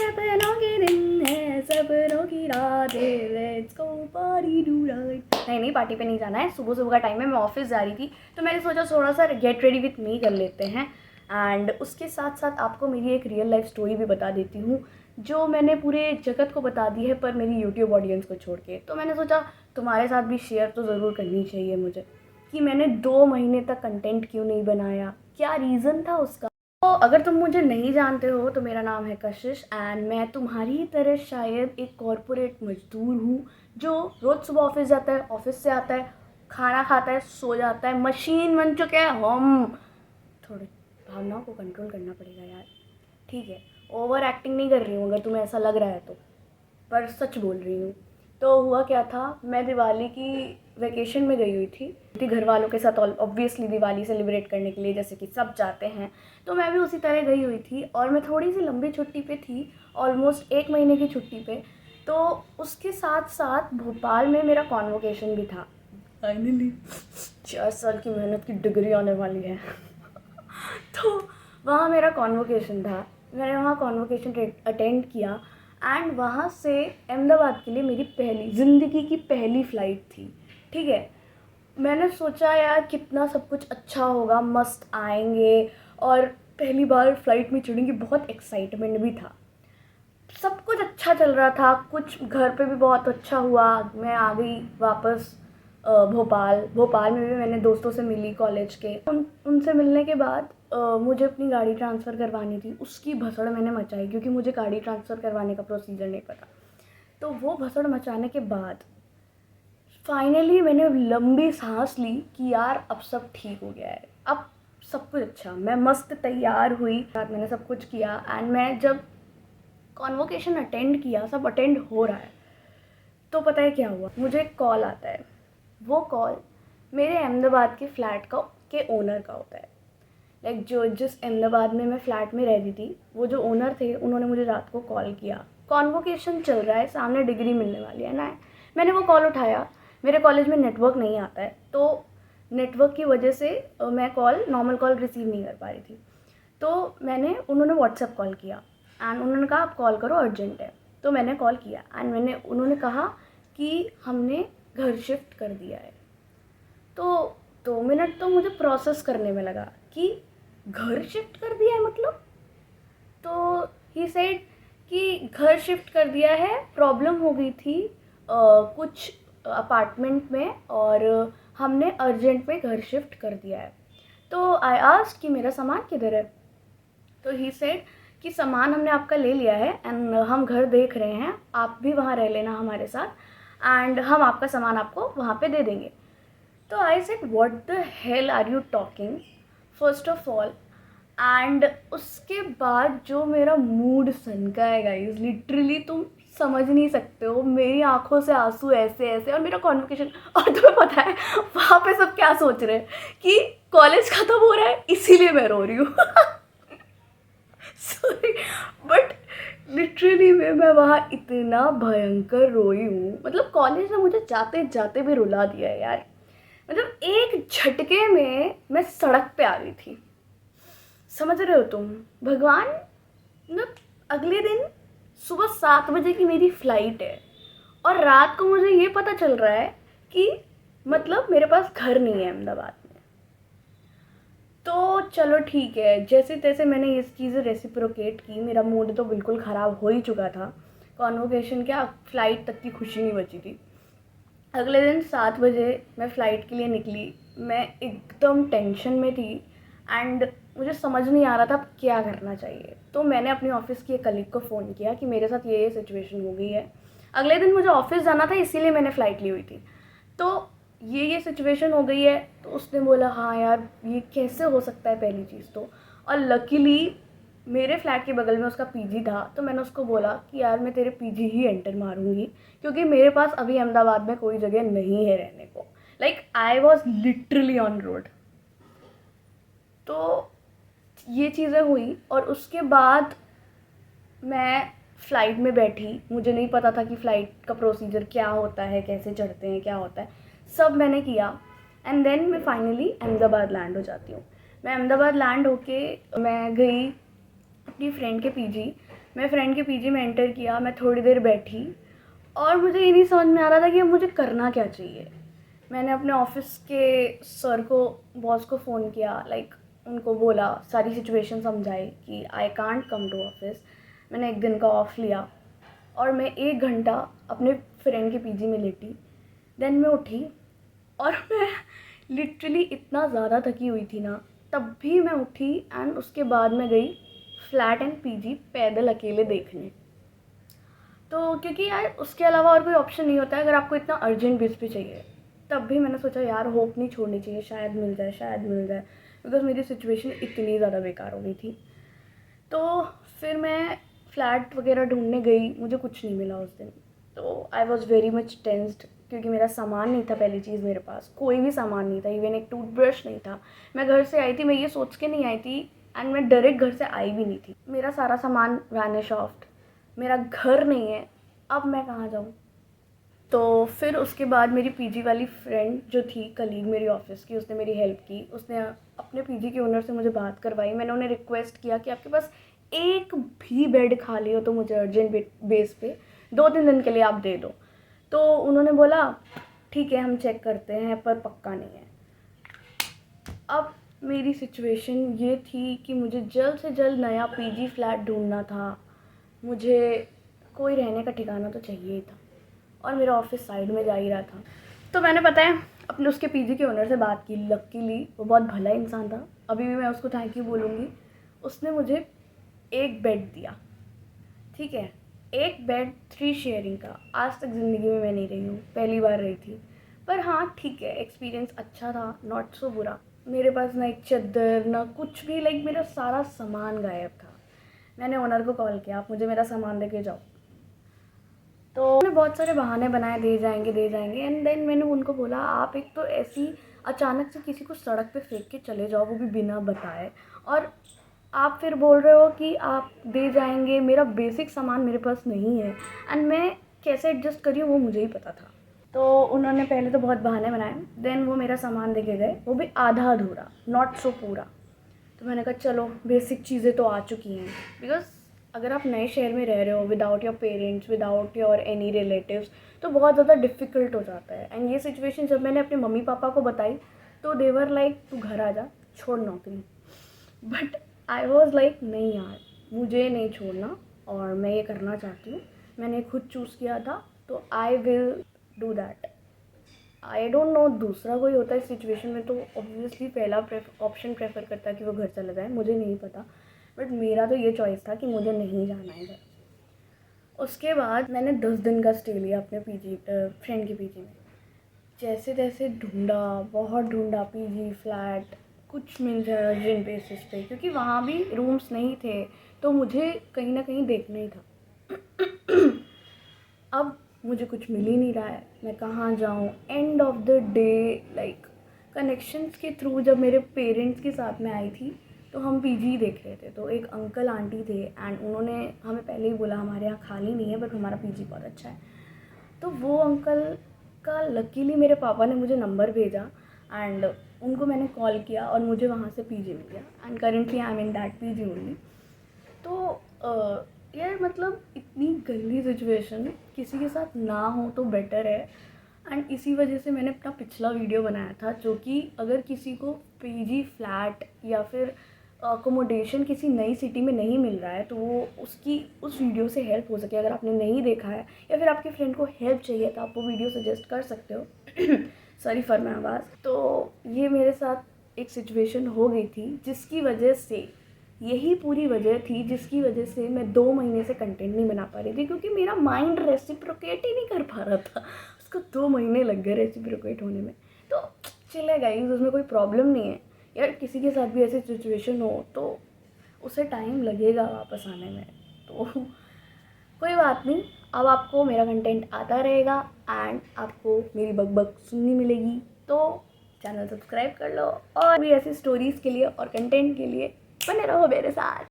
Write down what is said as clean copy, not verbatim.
सपनों के दिन है, सपनों की रात है, लेट्स गो पार्टी टुनाइट। नहीं पार्टी पे नहीं जाना है, सुबह सुबह का टाइम है, मैं ऑफिस जा रही थी तो मैंने सोचा थोड़ा सा गेट रेडी विथ मी कर लेते हैं। एंड उसके साथ साथ आपको मेरी एक रियल लाइफ स्टोरी भी बता देती हूँ जो मैंने पूरे जगत को बता दी है, पर मेरी यूट्यूब ऑडियंस को छोड़ के। तो मैंने सोचा तुम्हारे साथ भी शेयर तो ज़रूर करनी चाहिए मुझे, कि मैंने 2 महीने तक कंटेंट क्यों नहीं बनाया, क्या रीज़न था उसका। तो अगर तुम मुझे नहीं जानते हो तो मेरा नाम है कशिश एंड मैं तुम्हारी तरह शायद एक कॉरपोरेट मजदूर हूँ जो रोज़ सुबह ऑफिस जाता है, ऑफिस से आता है, खाना खाता है, सो जाता है, मशीन बन चुके हैं हम। थोड़े भावनाओं को कंट्रोल करना पड़ेगा यार, ठीक है। ओवर एक्टिंग नहीं कर रही हूँ अगर तुम्हें ऐसा लग रहा है तो, पर सच बोल रही हूँ। तो हुआ क्या था, मैं दिवाली की वैकेशन में गई हुई थी घर वालों के साथ, ऑब्वियसली दिवाली सेलिब्रेट करने के लिए जैसे कि सब जाते हैं। तो मैं भी उसी तरह गई हुई थी और मैं थोड़ी सी लंबी छुट्टी पे थी, ऑलमोस्ट 1 महीने की छुट्टी पे। तो उसके साथ साथ भोपाल में मेरा कॉन्वोकेशन भी था। फाइनली 4 साल की मेहनत की डिग्री आने वाली है। तो वहाँ मेरा कॉन्वोकेशन था, मैंने वहाँ कॉन्वोकेशन अटेंड किया एंड वहाँ से अहमदाबाद के लिए मेरी पहली ज़िंदगी की पहली फ़्लाइट थी, ठीक है। मैंने सोचा यार कितना सब कुछ अच्छा होगा, मस्त आएंगे और पहली बार फ़्लाइट में चढ़ेंगे, बहुत एक्साइटमेंट भी था, सब कुछ अच्छा चल रहा था, कुछ घर पे भी बहुत अच्छा हुआ। मैं आ गई वापस भोपाल में भी मैंने दोस्तों से मिली कॉलेज के, उनसे मिलने के बाद मुझे अपनी गाड़ी ट्रांसफ़र करवानी थी, उसकी भसड़ मैंने मचाई क्योंकि मुझे गाड़ी ट्रांसफ़र करवाने का प्रोसीजर नहीं पता। तो वो भसड़ मचाने के बाद फाइनली मैंने लंबी सांस ली कि यार अब सब ठीक हो गया है, अब सब कुछ अच्छा, मैं मस्त तैयार हुई, मैंने सब कुछ किया एंड मैं जब कॉन्वोकेशन अटेंड किया, सब अटेंड हो रहा है, तो पता है क्या हुआ, मुझे एक कॉल आता है। वो कॉल मेरे अहमदाबाद के फ्लैट के ओनर का होता है। लाइक जिस अहमदाबाद में मैं फ़्लैट में रहती थी, वो जो ओनर थे उन्होंने मुझे रात को कॉल किया, कॉन्वोकेशन चल रहा है, सामने डिग्री मिलने वाली है ना। मैंने वो कॉल उठाया, मेरे कॉलेज में नेटवर्क नहीं आता है, तो नेटवर्क की वजह से मैं नॉर्मल कॉल रिसीव नहीं कर पा रही थी। तो उन्होंने व्हाट्सएप कॉल किया एंड उन्होंने कहा आप कॉल करो, अर्जेंट है। तो मैंने कॉल किया एंड उन्होंने कहा कि हमने घर शिफ्ट कर दिया है। तो 2 मिनट तो मुझे प्रोसेस करने में लगा कि घर शिफ्ट कर दिया है मतलब। तो ही सेड कि घर शिफ्ट कर दिया है, प्रॉब्लम हो गई थी कुछ अपार्टमेंट में और हमने अर्जेंट में घर शिफ्ट कर दिया है। तो आई आस्क्ड कि मेरा सामान किधर है। तो ही सेड कि सामान हमने आपका ले लिया है एंड हम घर देख रहे हैं, आप भी वहाँ रह लेना हमारे साथ एंड हम आपका सामान आपको वहाँ पे दे देंगे। तो I said what the hell are you talking, first of all. And उसके बाद जो मेरा मूड सनका है गाइस, लिटरली तुम समझ नहीं सकते हो, मेरी आंखों से आंसू ऐसे ऐसे, और मेरा कॉन्वोकेशन। और तुम्हें पता है वहाँ पे सब क्या सोच रहे हैं कि कॉलेज ख़त्म हो रहा है इसीलिए मैं रो रही हूँ। सॉरी, बट लिटरली मैं वहाँ इतना भयंकर रोई हूँ, मतलब कॉलेज ने मुझे जाते जाते भी रुला दिया है यार। मतलब एक झटके में मैं सड़क पे आ गई थी, समझ रहे हो तुम। भगवान, मतलब अगले दिन सुबह 7 बजे की मेरी फ़्लाइट है और रात को मुझे ये पता चल रहा है कि मतलब मेरे पास घर नहीं है अहमदाबाद में। तो चलो ठीक है, जैसे तैसे मैंने ये चीज़ें रेसिप्रोकेट की, मेरा मूड तो बिल्कुल ख़राब हो ही चुका था, कॉन्वोकेशन क्या फ़्लाइट तक की खुशी नहीं बची थी। अगले दिन 7 बजे मैं फ़्लाइट के लिए निकली, मैं एकदम टेंशन में थी एंड मुझे समझ नहीं आ रहा था अब क्या करना चाहिए। तो मैंने अपनी ऑफ़िस की एक कलीग को फ़ोन किया कि मेरे साथ ये सिचुएशन हो गई है, अगले दिन मुझे ऑफ़िस जाना था इसीलिए मैंने फ़्लाइट ली हुई थी, तो ये सिचुएशन हो गई है। तो उसने बोला हाँ यार ये कैसे हो सकता है पहली चीज़ तो, और लकीली मेरे फ्लैट के बगल में उसका पीजी था, तो मैंने उसको बोला कि यार मैं तेरे पीजी ही एंटर मारूंगी क्योंकि मेरे पास अभी अहमदाबाद में कोई जगह नहीं है रहने को। Like I was literally on road. तो ये चीज़ें हुई और उसके बाद मैं फ़्लाइट में बैठी, मुझे नहीं पता था कि फ़्लाइट का प्रोसीजर क्या होता है, कैसे चढ़ते हैं, क्या होता है, सब मैंने किया एंड देन मैं फाइनली अहमदाबाद लैंड हो जाती हूँ। मैं अहमदाबाद लैंड होके मैं गई अपनी फ्रेंड के पीजी। मैं फ्रेंड के पीजी में एंटर किया, मैं थोड़ी देर बैठी और मुझे ये नहीं समझ में आ रहा था कि अब मुझे करना क्या चाहिए। मैंने अपने ऑफिस के सर को, बॉस को फ़ोन किया, लाइक उनको बोला, सारी सिचुएशन समझाई कि I can't come to office. मैंने एक दिन का ऑफ लिया और मैं 1 घंटा अपने फ्रेंड के पीजी में लेटी। देन मैं उठी और मैं लिटरली इतना ज़्यादा थकी हुई थी ना, तब भी मैं उठी एंड उसके बाद मैं गई फ्लैट एंड पीजी पैदल अकेले देखने। तो क्योंकि यार उसके अलावा और कोई ऑप्शन नहीं होता है अगर आपको इतना अर्जेंट बेस पे चाहिए। तब भी मैंने सोचा यार होप नहीं छोड़नी चाहिए, शायद मिल जाए, शायद मिल जाए, बिकॉज मेरी सिचुएशन इतनी ज़्यादा बेकार हो गई थी। तो फिर मैं फ्लैट वगैरह ढूंढने गई, मुझे कुछ नहीं मिला उस दिन। तो I was very much tensed क्योंकि मेरा सामान नहीं था। पहली चीज़, मेरे पास कोई भी सामान नहीं था, इवन एक टूथब्रश नहीं था। मैं घर से आई थी, मैं ये सोच के नहीं आई थी एंड मैं डायरेक्ट घर से आई भी नहीं थी। मेरा सारा सामान वैनिश ऑफ, मेरा घर नहीं है, अब मैं कहाँ जाऊँ। तो फिर उसके बाद मेरी पीजी वाली फ्रेंड जो थी, कलीग मेरी ऑफिस की, उसने मेरी हेल्प की। उसने अपने पीजी के ओनर से मुझे बात करवाई। मैंने उन्हें रिक्वेस्ट किया कि आपके पास एक भी बेड खाली हो तो मुझे अर्जेंट बेस पे 2-3 दिन के लिए आप दे दो। तो उन्होंने बोला ठीक है, हम चेक करते हैं, पर पक्का नहीं है। अब मेरी सिचुएशन ये थी कि मुझे जल्द से जल्द नया पीजी फ्लैट ढूंढना था, मुझे कोई रहने का ठिकाना तो चाहिए ही था और मेरा ऑफिस साइड में जा ही रहा था। तो मैंने, पता है, अपने उसके पीजी के ओनर से बात की। लकीली वो बहुत भला इंसान था, अभी भी मैं उसको थैंक यू बोलूँगी। उसने मुझे एक बेड दिया, ठीक है, एक बेड 3 शेयरिंग का। आज तक ज़िंदगी में मैं नहीं रही हूँ, पहली बार रही थी। पर हाँ ठीक है, एक्सपीरियंस अच्छा था, नॉट सो बुरा। मेरे पास ना एक चद्दर ना कुछ भी, लाइक मेरा सारा सामान गायब था। मैंने ओनर को कॉल किया, आप मुझे मेरा सामान दे के जाओ। तो मैंने बहुत सारे बहाने बनाए, दे जाएंगे दे जाएंगे। एंड देन मैंने उनको बोला आप एक तो ऐसी अचानक से किसी को सड़क पे फेंक के चले जाओ, वो भी बिना बताए, और आप फिर बोल रहे हो कि आप दे जाएंगे। मेरा बेसिक सामान मेरे पास नहीं है एंड मैं कैसे एडजस्ट करी हूँ वो मुझे ही पता था। तो उन्होंने पहले तो बहुत बहाने बनाए, देन वो मेरा सामान दे के गए, वो भी आधा अधूरा, नॉट सो पूरा। तो मैंने कहा चलो बेसिक चीज़ें तो आ चुकी हैं, बिकॉज अगर आप नए शहर में रह रहे हो without your parents, without your any relatives, तो बहुत ज़्यादा डिफ़िकल्ट हो जाता है। एंड ये सिचुएशन जब मैंने अपने मम्मी पापा को बताई तो देवर लाइक तू घर आ जा, छोड़ नौकरी। बट आई वॉज लाइक नहीं यार, मुझे नहीं छोड़ना और मैं ये करना चाहती हूँ, मैंने खुद चूज़ किया था, तो I will do that. I don't know दूसरा कोई होता है इस सिचुएशन में तो ऑब्वियसली पहला ऑप्शन प्रेफर करता है कि वो घर चला जाए, मुझे नहीं पता। बट मेरा तो ये चॉइस था कि मुझे नहीं जाना है घर। उसके बाद मैंने 10 दिन का स्टे लिया अपने पीजी, फ्रेंड के पीजी में। जैसे तैसे ढूंढा, बहुत ढूंढा, पीजी फ्लैट कुछ मिल जाए अर्जेंट बेसिस पे, क्योंकि वहाँ भी रूम्स नहीं थे, तो मुझे कहीं ना कहीं देखना ही था। अब मुझे कुछ मिल ही नहीं रहा है, मैं कहाँ जाऊँ। End of the day like connections के थ्रू जब मेरे पेरेंट्स के साथ में आई थी तो हम पीजी देख रहे थे। तो एक अंकल आंटी थे एंड उन्होंने हमें पहले ही बोला हमारे यहाँ खाली नहीं है, बट हमारा पीजी बहुत अच्छा है। तो वो अंकल का लकीली मेरे पापा ने मुझे नंबर भेजा एंड उनको मैंने कॉल किया और मुझे वहाँ से पीजी मिल गया and currently I am in that PG only. तो यार मतलब इतनी गंदी सिचुएशन किसी के साथ ना हो तो बेटर है। एंड इसी वजह से मैंने अपना पिछला वीडियो बनाया था, जो कि अगर किसी को पीजी फ्लैट या फिर अकोमोडेशन किसी नई सिटी में नहीं मिल रहा है तो वो उसकी उस वीडियो से हेल्प हो सके। अगर आपने नहीं देखा है या फिर आपके फ्रेंड को हेल्प चाहिए तो आप वो वीडियो सजेस्ट कर सकते हो। सॉरी फॉर माई आवाज़। तो ये मेरे साथ एक सिचुएशन हो गई थी जिसकी वजह से, यही पूरी वजह थी जिसकी वजह से मैं 2 महीने से कंटेंट नहीं बना पा रही थी, क्योंकि मेरा माइंड रेसिप्रोकेट ही नहीं कर पा रहा था। उसको 2 महीने लग गए रेसिप्रोकेट होने में। तो चलेगा गाइस, उसमें कोई प्रॉब्लम नहीं है यार। किसी के साथ भी ऐसी सिचुएशन हो तो उसे टाइम लगेगा वापस आने में, तो कोई बात नहीं। अब आपको मेरा कंटेंट आता रहेगा एंड आपको मेरी बकबक सुननी मिलेगी। तो चैनल सब्सक्राइब कर लो और भी ऐसी स्टोरीज़ के लिए और कंटेंट के लिए बने रहो मेरे साथ।